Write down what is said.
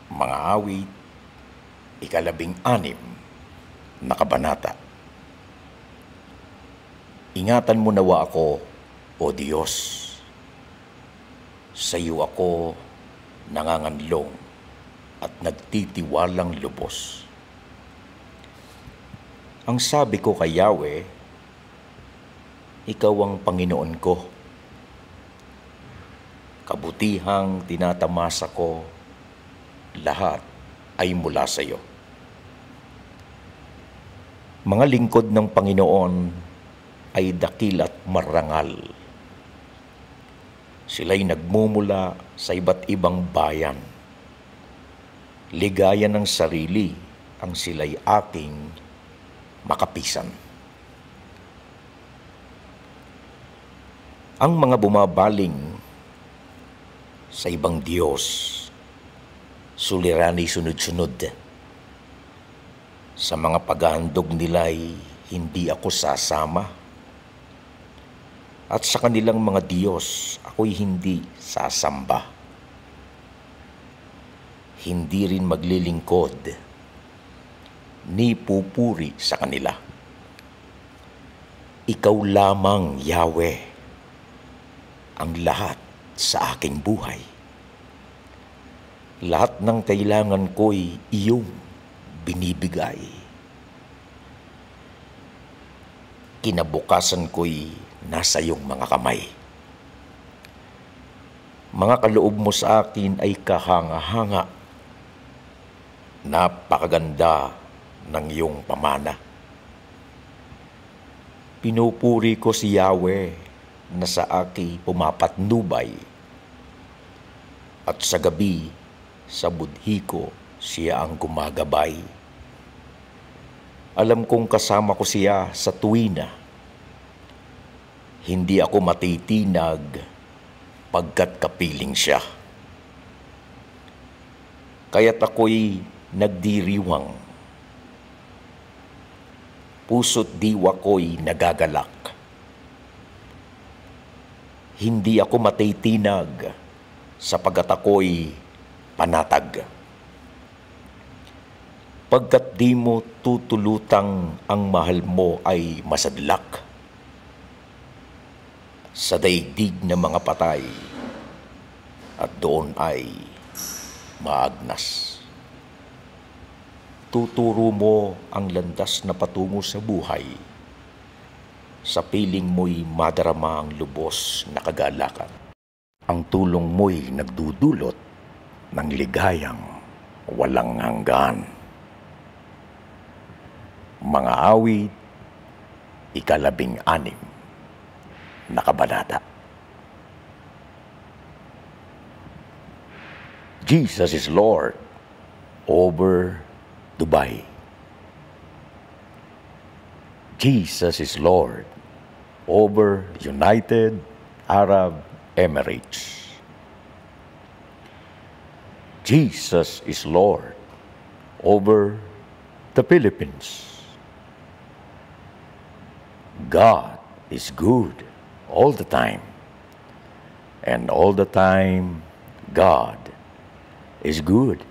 Mga awit, ika-16 na kabanata. Ingatan mo nawa ako, O Diyos. Sa iyo ako nanganganlong at nagtitiwalang lubos. Ang sabi ko kay Yahweh, ikaw ang Panginoon ko. Kabutihang tinatamasa ko, lahat ay mula sa iyo. Mga lingkod ng Panginoon ay dakil at marangal. Sila'y nagmumula sa iba't ibang bayan. Ligaya ng sarili ang sila'y aking makapisan. Ang mga bumabaling sa ibang Diyos, suliranin sunod-sunod. Sa mga paghahandog nila'y hindi ako sasama. At sa kanilang mga Diyos, ako'y hindi sasamba. Hindi rin maglilingkod, ni pupuri sa kanila. Ikaw lamang, Yahweh, ang lahat sa aking buhay. Lahat ng kailangan ko'y iyong binibigay. Kinabukasan ko'y nasa iyong mga kamay. Mga kaloob mo sa akin ay kahanga-hanga. Napakaganda ng iyong pamana. Pinupuri ko si Yahweh na sa akin pumapatnubay. At sa gabi, sa budhi ko, siya ang gumagabay. Alam kong kasama ko siya sa tuwina. Hindi ako matitinag pagkat kapiling siya. Kaya't ako'y nagdiriwang. Puso't diwa ko'y nagagalak. Hindi ako matitinag sapagkat ako'y panatag. Pagkat di mo tutulutang ang mahal mo ay masadlak sa daigdig ng mga patay at doon ay maagnas. Tuturo mo ang landas na patungo sa buhay. Sa piling mo'y madarama ang lubos na kagalakan. Ang tulong mo'y nagdudulot ng ligayang walang hanggan. Mga awit, ika-16 na kabanata. Jesus is Lord over Dubai. Jesus is Lord over United Arab Emirates. Jesus is Lord over the Philippines. God is good all the time. And all the time, God is good.